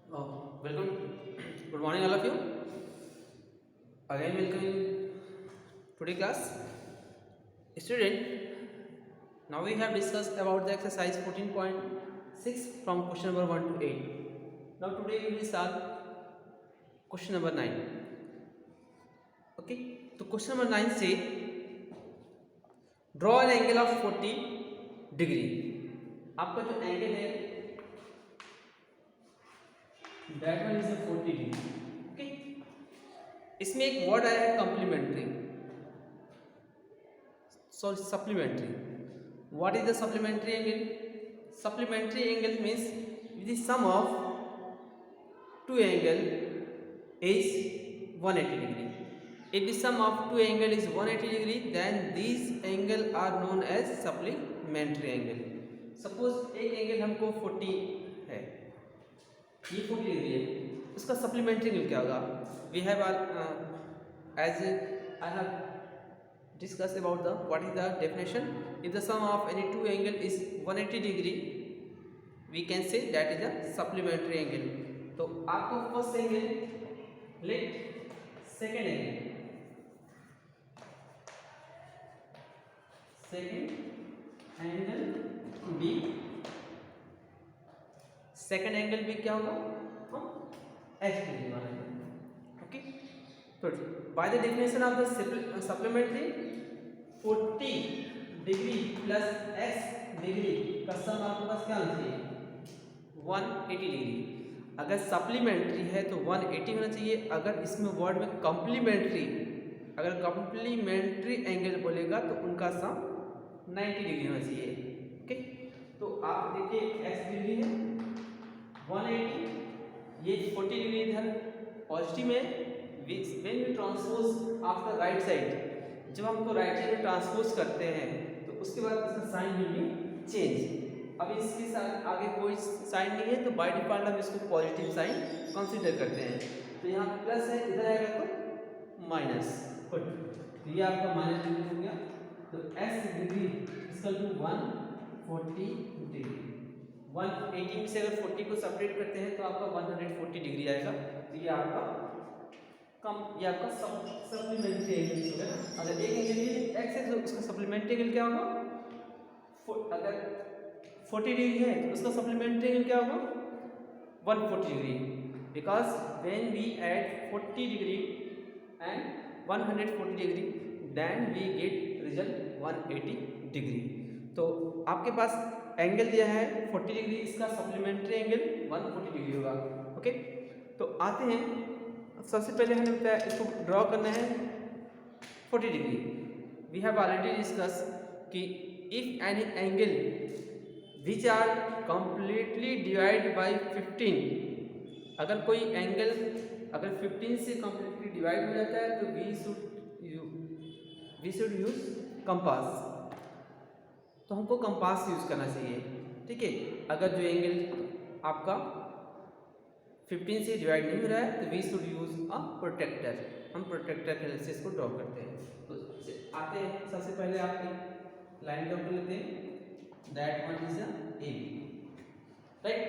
Welcome. Good morning, all of you. Again, welcome in today class. Student, now we have discussed about the exercise 14.6 from question number 1 to 8. Now today we will solve question number 9. Okay. तो question number 9 say draw an angle of 40 degree. आपका जो angle है that one is a 40 degree. Okay. इसमें एक word आया है complementary, sorry supplementary. What is the supplementary angle? Supplementary angle means the sum of two angle is 180 degree. If the sum of two angle is 180 degree, then these angle are known as supplementary angle. Suppose एक angle हमको 40 है, ये 40 degree है, उसका supplementary angle क्या होगा? We have as I have discussed about the what is the definition. If the sum of any two angle is 180 degree, we can say that is a supplementary angle. तो आपको first angle let, second angle, second angle B, second angle B क्या होगा? हम H degree मानेंगे. Okay. तो by the definition of the supplementary 40 degree plus x degree का sum आपके पास क्या होना चाहिए? 180 डिग्री. अगर सप्लीमेंट्री है तो 180 होना चाहिए. अगर इसमें वर्ड में कम्प्लीमेंट्री, अगर कम्प्लीमेंट्री एंगल बोलेगा तो उनका सम 90 डिग्री होना चाहिए. ओके. तो आप देखिए एक्स डिग्री है 180, ये 40 डिग्री इधर पॉजिटिव में. When we transpose after right side, जब हमको राइट साइड में ट्रांसपोज करते हैं तो उसके बाद इसका साइन विल बी चेंज. अब इसके साथ आगे कोई साइन नहीं है तो बाय डिफॉल्ट हम इसको पॉजिटिव साइन कंसीडर करते हैं. तो यहाँ प्लस है, इधर आएगा तो माइनस. तो ये आपका माइनस डिग्री हो गया. तो x degree equal to 140 degree. 180 में से अगर 40 को सेपरेट करते हैं तो आपका 140 डिग्री आएगा. तो ये आपका ये आपका सप्लीमेंट्री एंगल हो गया. अगर एक एंगल एक्स है तो उसका सप्लीमेंट्री एंगल क्या होगा? अगर 40 डिग्री है तो उसका सप्लीमेंट्री एंगल क्या होगा? 140 degree. Because when we add 40 degree and 140 degree then we get result 180 degree. तो आपके पास एंगल दिया है 40 डिग्री, इसका सप्लीमेंट्री एंगल 140 डिग्री होगा. ओके. तो आते हैं, सबसे पहले हमने बताया इसको ड्रॉ करना है 40 degree. We have already discuss कि if any angle which are completely divide by 15, अगर कोई एंगल अगर 15 से कंप्लीटली डिवाइड हो जाता है तो वी शुड यूज कंपास. तो हमको कंपास यूज करना चाहिए. ठीक है. अगर जो एंगल आपका 15 से डिवाइड नहीं हो रहा है तो we should use a protractor. हम प्रोटेक्टर के हेल्प से इसको ड्रॉ करते हैं. तो आते हैं, सबसे पहले आप एक लाइन ड्रॉ कर लेते हैं. That one is A B. Right.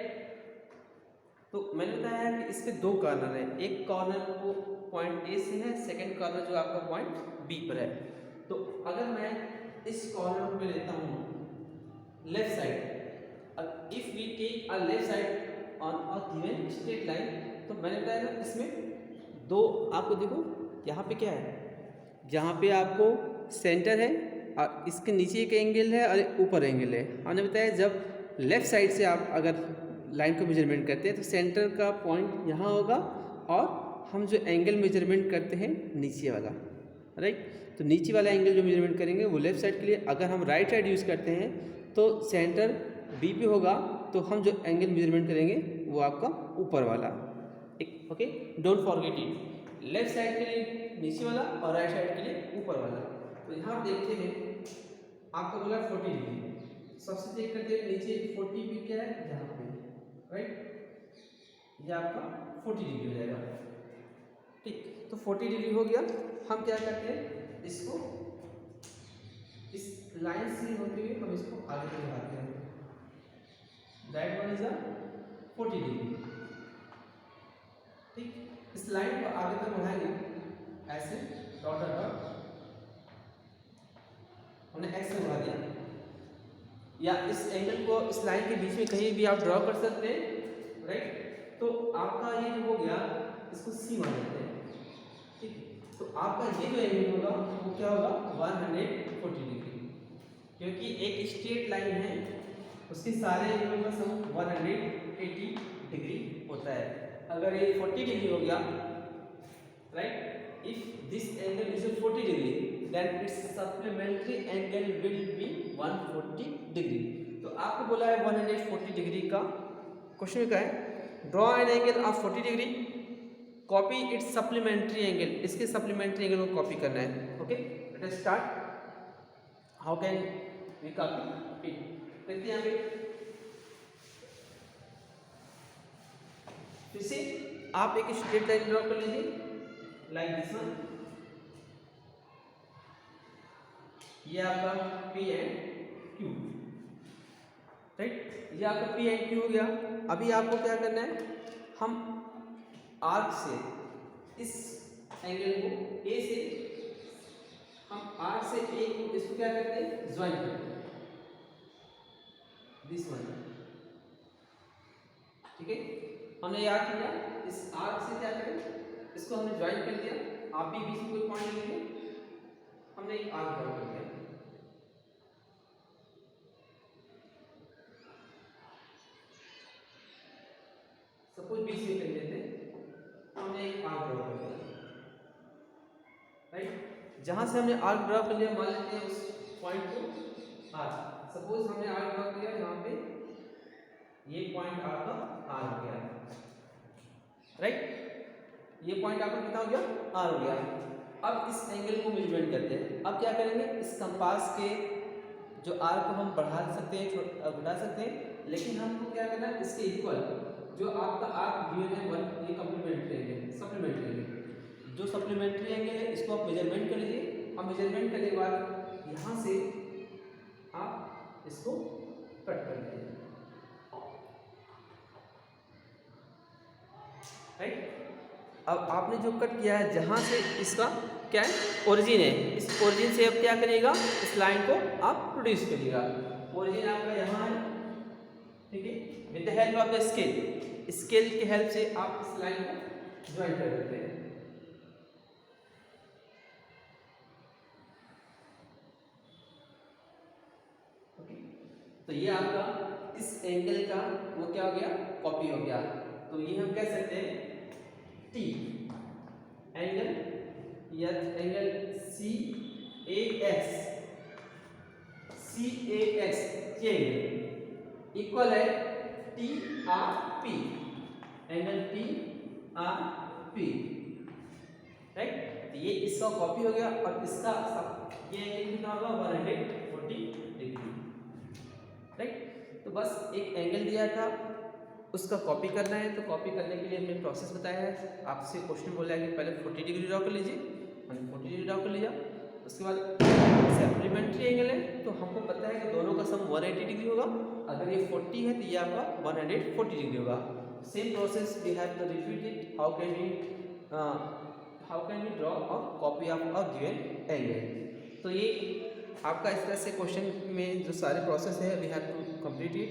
तो मैंने बताया कि इसके दो कॉर्नर है. एक कॉर्नर वो पॉइंट ए से है, सेकंड कॉर्नर जो आपका पॉइंट बी पर है. तो अगर मैं इस कॉर्नर पे लेता हूँ left side, if we take a left side on a given straight line, तो मैंने बताया ना इसमें दो, आपको देखो यहाँ पे क्या है, यहाँ पे आपको सेंटर है और इसके नीचे एक एंगल है और ऊपर एंगल है. हमने बताया जब लेफ्ट साइड से आप अगर लाइन को मेजरमेंट करते हैं तो सेंटर का पॉइंट यहाँ होगा और हम जो एंगल मेजरमेंट करते हैं नीचे वाला. राइट. तो नीचे वाला एंगल जो मेजरमेंट करेंगे वो लेफ्ट साइड के लिए. अगर हम राइट साइड यूज़ करते हैं तो सेंटर बी पे होगा, तो हम जो एंगल मेजरमेंट करेंगे वो आपका ऊपर वाला. Okay. Don't forget it. Left side के लिए नीचे वाला और राइट साइड के लिए ऊपर वाला. तो यहाँ देखते हैं आपको बोला 40 डिग्री. सबसे चेक करते हैं नीचे 40 भी क्या है यहाँ पे. राइट. ये आपका 40 डिग्री हो जाएगा. ठीक. तो 40 डिग्री हो गया. हम क्या करते हैं, इसको इस लाइन से होते हुए हम इसको आगे बढ़ाते हैं. That one is a 40 degree. इस लाइन को आगे तक बढ़ाएंगे ऐसे डॉट डॉट डॉट, हमने एक्स से बढ़ा दिया, या इस एंगल को इस लाइन के बीच में कहीं भी आप ड्रॉ कर सकते हैं, राइट। तो आपका ये जो हो गया, इसको सी मान लेते हैं, ठीक है। तो आपका ये जो एंगल होगा वो क्या होगा, 140 डिग्री, क्योंकि एक स्ट्रेट लाइन है उसके सारे एंगलों का सम 180 डिग्री होता है। अगर ये 40 डिग्री हो गया, right, if this angle is 40 degree then it's supplementary angle will be 140 degree. तो आपको बोला है 140 डिग्री का, क्वेश्चन क्या है, draw an angle of 40 degree, copy its supplementary angle, इसके सप्लीमेंट्री एंगल को कॉपी करना है। Okay, let us start. How can we copy it, देखते हैं यहाँ पे। फिर से आप एक स्ट्रेट लाइन ड्रॉ कर लीजिए लाइक दिस वन, ये आपका P एंड Q, राइट, ये आपका P एंड Q हो गया। अभी आपको क्या करना है, हम आर्क से इस एंगल को A से, हम आर्क से A को, इसको क्या करते हैं, ज्वाइन करते हैं, दिस वन, ठीक है। हमने याद किया, इस आर्क से क्या करें, इसको हमने ज्वाइन कर दिया, आप भी बीच में कोई पॉइंट ले लीजिए, हमने एक आर्क ड्रॉ कर दिया, सपोज बीच में कर लेते हैं, हमने एक आर्क ड्रॉ कर दिया, राइट। जहां से हमने आर्क ड्रॉ कर लिया, मान लेते हैं उस पॉइंट को आर, सपोज हमने आर्क ड्रॉ किया यहाँ पे, ये पॉइंट आपका आर हो गया, राइट, ये पॉइंट आपका कितना हो गया, आर हो गया। अब इस एंगल को मेजरमेंट करते हैं। अब क्या करेंगे, इस कंपास के जो आर को हम बढ़ा सकते हैं, घटा सकते हैं, लेकिन हमको क्या करना है, इसके इक्वल जो आपका आर्क गिवन है वन, ये कम्प्लीमेंट्री एंगल, सप्लीमेंट्री एंगल, जो सप्लीमेंट्री एंगल है इसको आप मेजरमेंट कर लीजिए। अब मेजरमेंट करने के बाद यहाँ से आप इसको कट कर लीजिए, राइट। अब आपने जो कट किया है, जहाँ से इसका क्या है, ओरिजिन है, इस ओरिजिन से अब क्या करिएगा, इस लाइन को आप प्रोड्यूस करिएगा। ओरिजिन आपका यहाँ है, ठीक है, with the help of the scale, scale की हेल्प से आप इस लाइन को ज्वाइन कर देते हैं। ओके, तो ये आपका इस एंगल का वो क्या हो गया, कॉपी हो गया। तो ये हम कह सकते हैं T एंगल, या एंगल CAX, ये इक्वल है TRP, एंगल TRP, राइट। ये इसका कॉपी हो गया, और इसका ये एंगल कितना होगा, 140 डिग्री, राइट। तो बस एक एंगल दिया था, उसका कॉपी करना है। तो कॉपी करने के लिए हमने प्रोसेस बताया है। आपसे क्वेश्चन बोला है कि पहले 40 डिग्री ड्रॉ कर लीजिए, हमने 40 डिग्री ड्रॉ कर लिया। उसके बाद सप्लीमेंट्री एंगल है, तो हमको पता है कि दोनों का सम 180 डिग्री होगा। अगर ये 40 है तो ये आपका 140 डिग्री होगा। Same process we have to repeat it. How can we draw a copy of a given angle. तो ये आपका इस तरह से क्वेश्चन में जो सारे प्रोसेस है we have to complete it.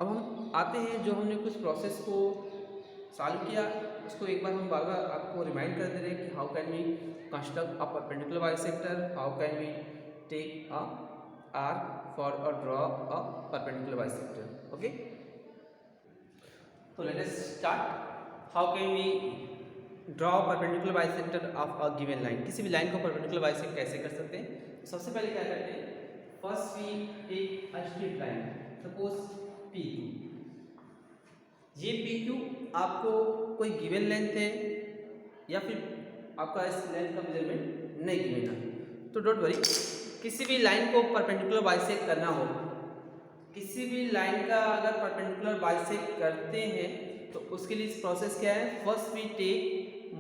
अब हम आते हैं, जो हमने कुछ प्रोसेस को सॉल्व किया उसको एक बार हम बार बार आपको रिमाइंड कर दे रहे हैं कि how can we construct a perpendicular bisector, how can we take a arc for a draw a perpendicular bisector. Okay, तो let us start. How can we draw perpendicular bisector of a given line. किसी भी line को perpendicular bisect कैसे कर सकते हैं। सबसे पहले क्या करते हैं, first we take a straight line, suppose PQ। ये PQ आपको कोई गिवन लेंथ है या फिर आपका इस लेंथ का मेजरमेंट नहीं गिवन है, तो डोंट वरी। किसी भी लाइन को परपेंडिकुलर बाइसेक्ट करना हो, किसी भी लाइन का अगर परपेंडिकुलर बाइसेक्ट करते हैं तो उसके लिए प्रोसेस क्या है, first we take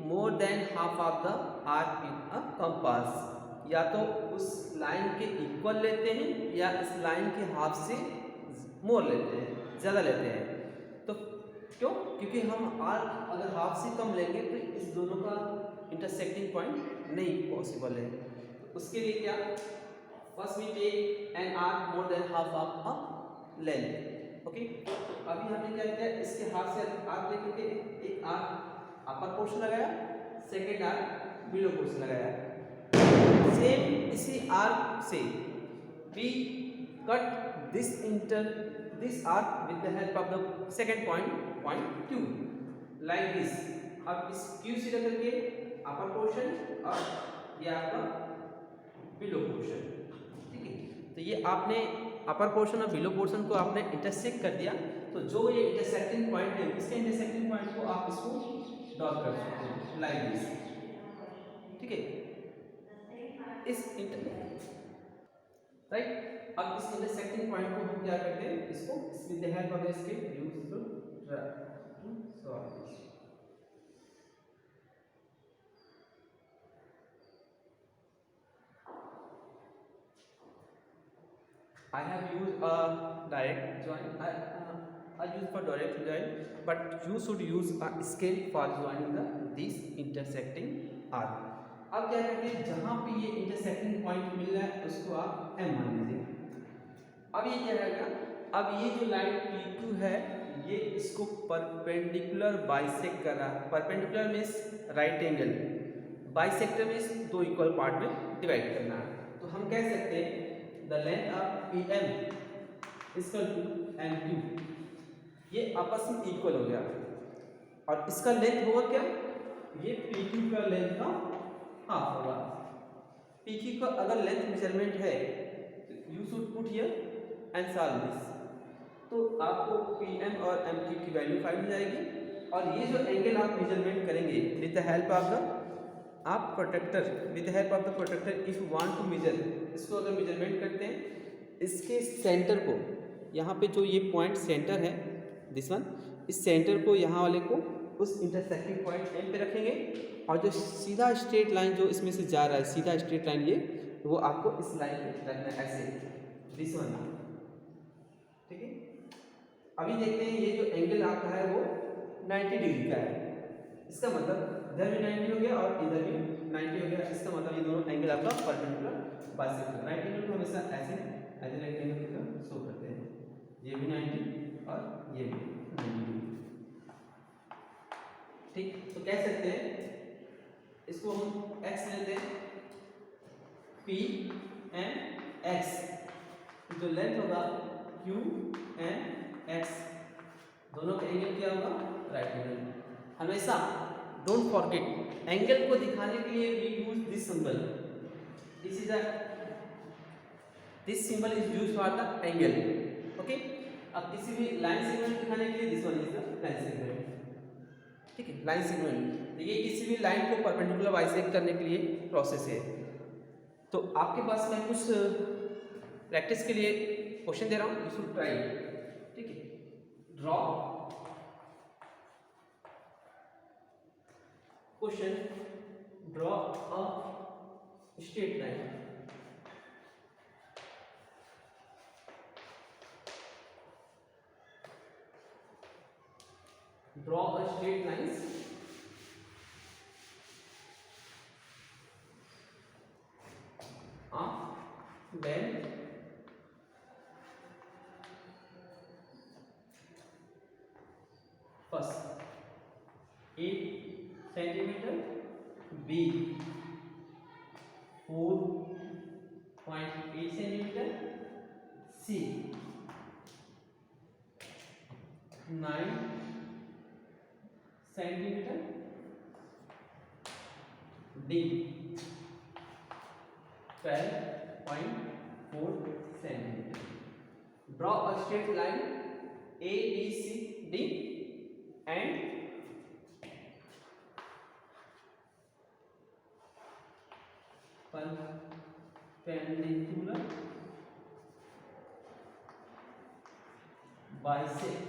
more than half of the arc in a compass. या तो उस लाइन के इक्वल लेते हैं या इस लाइन के हाफ से मोर लेते हैं, ज़्यादा लेते हैं। तो क्यों? क्योंकि हम आर्क अगर हाफ से कम लेंगे तो इस दोनों का इंटरसेक्टिंग पॉइंट नहीं पॉसिबल है। तो उसके लिए क्या, first we take an arc more than half of a length. Okay, अभी हमने क्या किया, इसके हाथ से आर्क लेकर के एक आर्क अपर पोर्शन लगाया, सेकेंड आर्क बिलो पोर्शन लगाया। सेम इसी आर्क से we cut this arc with the help of the second point Q like this। अब इस Q से लेकर के अपर पोर्शन और ये आपका बिलो पोर्शन, ठीक है। तो ये आपने अपर पोर्शन और बिलो पोर्शन को आपने इंटरसेक्ट कर दिया, तो जो ये इंटरसेक्टिंग पॉइंट है इसके इंटरसेक्टिंग पॉइंट को आप इसको डॉट कर सकते हैं लाइक दिस, ठीक है। इस राइट, अब इस इंटरसेक्टिंग पॉइंट को हम क्या करते हैं, इसको with the help of the scale use to solve this. I have used a direct join. I use for direct join, but you should use a scale for joining these intersecting arc। अब क्या करते हैं, जहां पे ये intersecting point मिल रहा है उसको आप M मान लीजिए। अब ये क्या रहेगा, अब ये जो लाइन P2 है ये इसको परपेंडिकुलर बाइसेक्ट कर रहा है। Perpendicular means right angle, bisector means दो इक्वल पार्ट में डिवाइड करना है। तो हम कह सकते हैं the length of PM equal to MQ, ये आपस में इक्वल हो गया और इसका लेंथ होगा क्या, ये PQ का लेंथ का हाफ होगा। PQ का अगर लेंथ मेजरमेंट है तो you should put here and solve this, तो आपको PM और MQ की वैल्यू फाइंड हो जाएगी। और ये जो एंगल आप मेजरमेंट करेंगे with the help of the आप protractor, with the help of the protractor if you want to measure, इसको अगर मेजरमेंट करते हैं इसके सेंटर को, यहाँ पे जो ये पॉइंट सेंटर है दिस वन, इस सेंटर को यहाँ वाले को उस इंटरसेक्टिंग पॉइंट M पे रखेंगे और जो सीधा स्ट्रेट लाइन जो इसमें से जा रहा है, सीधा स्ट्रेट लाइन ये, वो आपको इस लाइन पे रखना है ऐसे दिस वन, ठीक है। अभी देखते हैं ये जो एंगल आपका है वो 90 डिग्री का है, इसका मतलब इधर भी 90 हो गया और इधर भी 90 हो गया, इसका मतलब ये दोनों एंगल आपका परपेंडिकुलर बाइसेक्टर। राइट एंगल को हमेशा ऐसे रेक्टेंगल की तरह शो करते हैं, ये भी 90 और ये भी 90 डिग्री, ठीक। तो कह सकते हैं इसको हम x लेते हैं, PMX, जो लेंथ होगा QMX, दोनों का एंगल क्या होगा, राइट एंगल। हमेशा डोंट फॉरगेट एंगल को दिखाने के लिए we use this symbol, this is this symbol is used for the angle, okay. अब किसी भी लाइन सेगमेंट दिखाने के लिए this one is the line segment, ठीक है, लाइन सेगमेंट। तो ये किसी भी लाइन को परपेंडिकुलर बाइसेक्ट करने के लिए प्रोसेस है। तो आपके पास मैं कुछ प्रैक्टिस के लिए क्वेश्चन दे रहा हूँ, यू शुड ट्राई, ठीक है। Draw question, draw a straight line, draw a straight lines of length first 8 centimeter, B 4.8 centimeter, C 9 centimetre, D 12.4 centimetre. Draw a straight line A B C D and perpendicular bisect।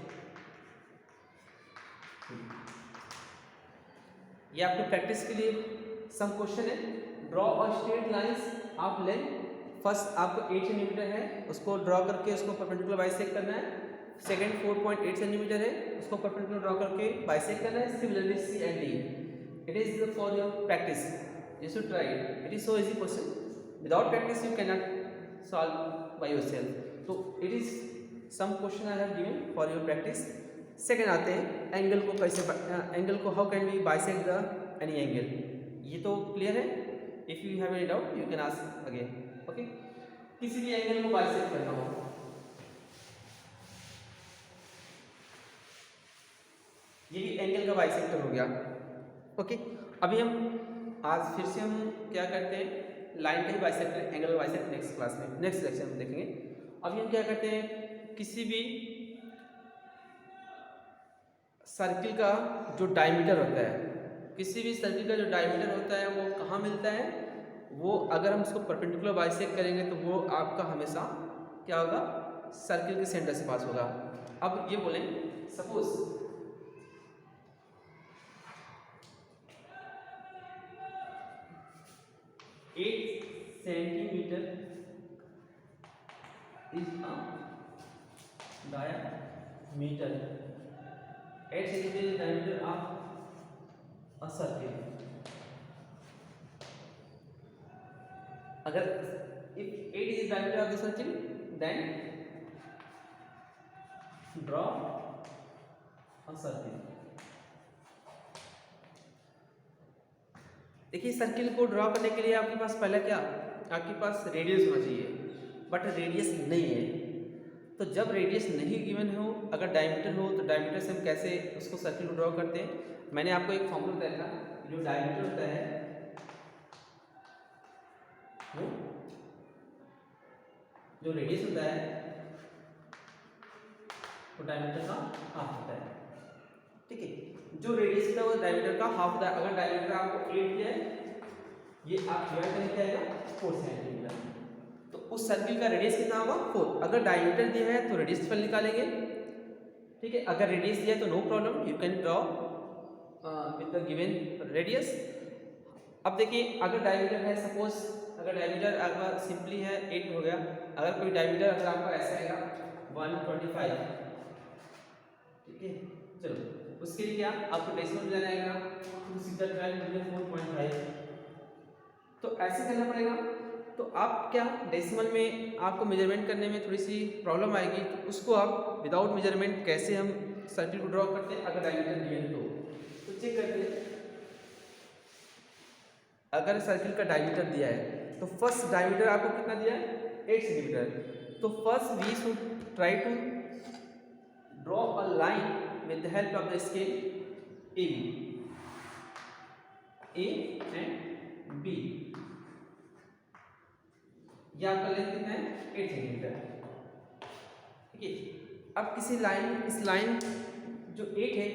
ये आपके practice के लिए some question है। Draw a straight lines of length, first आपको 8 centimetre है उसको draw करके उसको परपेंडिकुलर बाइसेक्ट करना है, सेकंड 4.8 सेंटीमीटर है, उसको परपेंडिकुलर ड्रॉ करके बाइसेक्ट करना है। Similarly C and D, it is for your practice, you should try it, it is so easy question, without practice you can not solve by yourself. तो it is some question I have given for your practice. Second आते हैं angle को कैसे, angle को how can we bisect the any angle, ये तो clear है। If you have any doubt you can ask again, okay. किसी भी एंगल को बाइसेक्ट करना हो, ये भी एंगल का बाइसेक्टर हो गया, ओके। अभी हम आज फिर से हम क्या करते हैं, लाइन का ही बाइसेक्टर, एंगल का बाइसेक्टर नेक्स्ट क्लास में, नेक्स्ट लेक्चर में देखेंगे। अभी हम क्या करते हैं, किसी भी सर्किल का जो डायमीटर होता है, किसी भी सर्किल का जो डायमीटर होता है वो कहाँ मिलता है, वो अगर हम उसको परपेंडिकुलर बाइसेक्ट करेंगे तो वो आपका हमेशा क्या होगा, सर्किल के सेंटर से पास होगा। अब ये बोलें suppose 8 centimetre is a diameter, 8 centimeter is diameter of a circle. अगर if 8 is diameter of the circle, then draw a circle. देखिए सर्किल को ड्रॉ करने के लिए आपके पास पहले क्या, आपके पास रेडियस होना चाहिए, बट रेडियस नहीं है। तो जब रेडियस नहीं गिवन हो, अगर डायमीटर हो, तो डायमीटर से हम कैसे उसको सर्किल को ड्रॉ करते हैं। मैंने आपको एक फॉर्मूला बताया था, जो डायमीटर होता है वो जो रेडियस होता है वो डायमीटर का हाफ होता है, ठीक है। जो रेडियस होता है वो डायमीटर का हाफ होता है। अगर डायमीटर आपको 8 दिया है, ये आप डिवाइड करके आएगा 4 सेंटीमीटर, तो उस सर्किल का रेडियस कितना होगा 4। अगर डायमीटर दिया है तो रेडियस पर निकालेंगे, ठीक है। अगर रेडियस दिया है तो no problem, you can draw with the given radius. अब देखिए अगर डायमीटर है, सपोज अगर डायमीटर आपका सिंपली है 8 हो गया, अगर कोई डायमीटर अगर आपका ऐसा आएगा 125, ठीक है। चलो उसके लिए क्या आपको डेसिमल में जाना आएगा, तो सीधा 4.5, तो ऐसे करना पड़ेगा। तो आप क्या डेसिमल में आपको मेजरमेंट करने में थोड़ी सी प्रॉब्लम आएगी, तो उसको आप विदाउट मेजरमेंट कैसे हम सर्किल को ड्रॉ करते हैं अगर डायमीटर गिवन तो चेक करते हैं। अगर सर्किल का डायमीटर दिया है तो फर्स्ट डायमीटर आपको कितना दिया है 8 सेंटीमीटर, तो first we should try to draw a line with the help of the scale AB, A and B। ये आपका लेंथ कितना है 8 सेंटीमीटर, ठीक है। अब किसी लाइन, इस लाइन जो 8 है,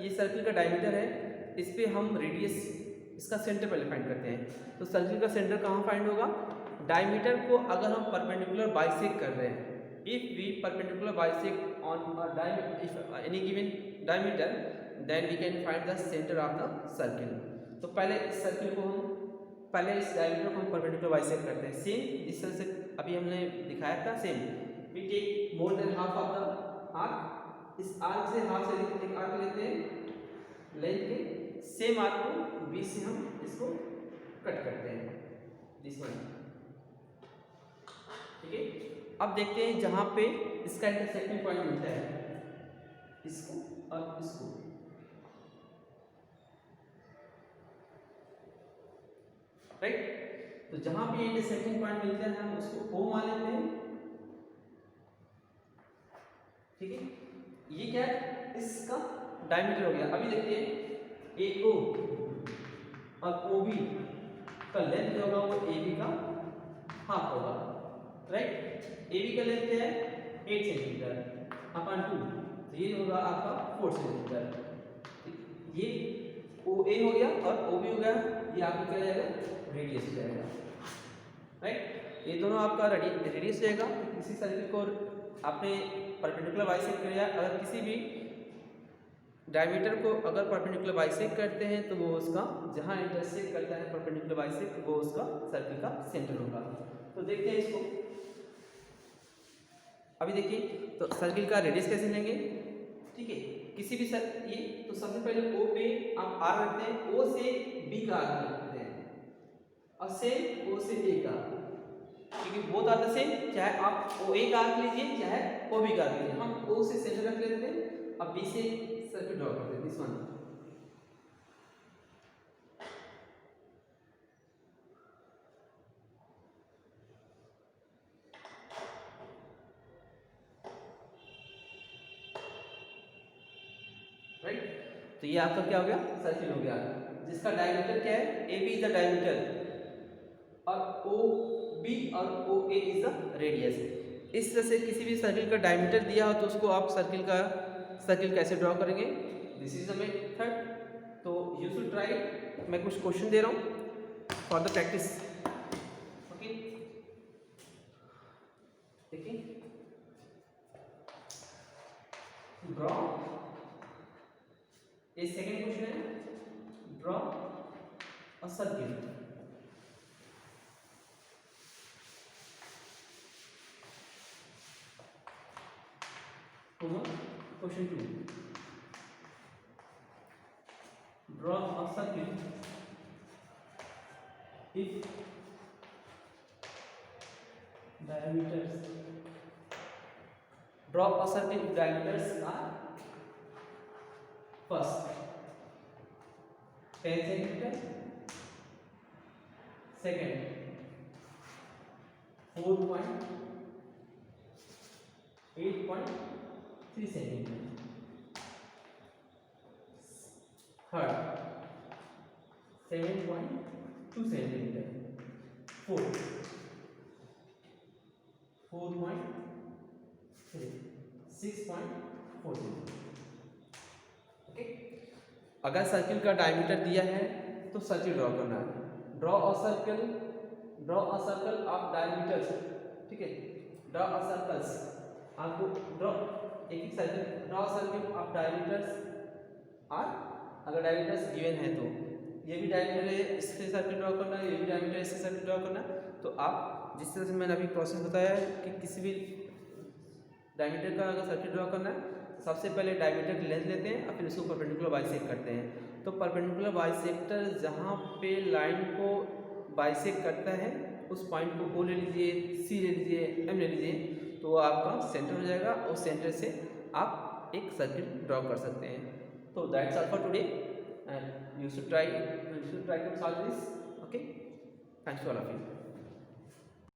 ये सर्किल का डायमीटर है, इस पे हम रेडियस, इसका सेंटर पहले फाइंड करते हैं। तो सर्किल का सेंटर कहाँ फाइंड होगा, डायमीटर को अगर हम परपेंडिकुलर बाइसेक्ट कर रहे हैं, if we perpendicular bisect on a diameter, if any given diameter, then we can find the center of the circle। तो पहले इस सर्किल को हम, पहले इस डायमीटर को हम परपेंडिकुलर बाइसेक्ट करते हैं, सेम जिस तरह से अभी हमने दिखाया था, same we take more than half of the arc, इस आर्क से हाफ से एक आर्क लेते हैं लेंथ के, सेम आर्क को बीच से हम इसको कट करते हैं, दिस वन, ठीक है। अब देखते हैं जहां पे इसका इंटरसेक्टिंग पॉइंट मिलता है, इसको और इसको, राइट। तो जहां पे इंटरसेक्टिंग पॉइंट मिलता है हम उसको O मान लेते हैं, ठीक है। ये क्या है, इसका डायमीटर हो गया। अभी देखते हैं AO और OB का लेंथ जो होगा वो AB का हाफ होगा, राइट। AB का लेंथ क्या है 8 सेंटीमीटर अपॉन 2, तो ये होगा आपका 4 सेंटीमीटर। ये OA हो गया और OB हो गया, ये आपको क्या जाएगा रेडियस हो जाएगा, राइट। ये दोनों आपका रेडियस जाएगा। किसी सर्किल को आपने परपेंडिकुलर बाइसेक्ट किया, अगर किसी भी डायमीटर को अगर परपेंडिकुलर बाइसेक्ट करते हैं तो वो उसका जहां इंटरसेक्ट करता है परपेंडिकुलर बाइसेक्ट, वो उसका सर्किल का सेंटर होगा। तो देखते हैं इसको। अभी देखिए तो सर्किल का रेडियस कैसे लेंगे, ठीक है, किसी भी ये तो सबसे पहले ओ पे आप आर रखते हैं, ओ से बी का आर्क रखते हैं और सेम ओ से ए का, क्योंकि बोथ आर द सेम, चाहे आप ओ ए का आर्क लीजिए चाहे ओ बी का आर्क लीजिए, हम ओ से सेंटर रख लेते हैं, अब बी से सर्किल ड्रॉ करते हैं, दिस वन। राइट, तो ये आपका क्या हो गया, सर्किल हो गया, जिसका डायमीटर क्या है, A B is the diameter और ओ बी और O A is the radius. इस तरह से किसी भी सर्किल का डायमीटर दिया हो तो उसको आप सर्किल कैसे ड्रॉ करेंगे, दिस इज द मेथड। तो यू शुड ट्राई, मैं कुछ क्वेश्चन दे रहा हूँ फॉर द प्रैक्टिस, ओके। देखिए, ड्रॉ, ये सेकेंड क्वेश्चन है, draw a circle, question 2, draw a circle if diameters, draw a circle if diameters are first 10 centimeter, second 4.8.3 centimeter, third 7.2 centimeter, fourth 4.3, 6.4 centimeter, okay. अगर circle का diameter दिया है तो circle draw करना है, draw a circle of diameters, ठीक है, draw a circles, आपको ड्रॉ एक circle, draw circle of diameters और अगर डायमीटर्स गिवन है तो ये भी डायमीटर है, इससे सर्किल ड्रॉ करना है, ये भी डायमीटर है, इससे सर्किल ड्रॉ करना है। तो आप जिस तरह से मैंने अभी प्रोसेस बताया है कि किसी भी डायमीटर का अगर सर्किल ड्रॉ करना है, सबसे पहले डायमीटर की लेंथ लेते हैं और फिर उसको परपेंडिकुलर बाइसेक्ट करते हैं। तो परपेंडिकुलर बाइसेक्टर जहाँ पे लाइन को बाइसेक्ट करता है उस पॉइंट को O ले लीजिए, C ले लीजिए, M ले लीजिए, तो वो आपका सेंटर हो जाएगा, उस सेंटर से आप एक सर्किल ड्रॉ कर सकते हैं। तो that's all for today and you should try to solve this, okay, thanks to all of you।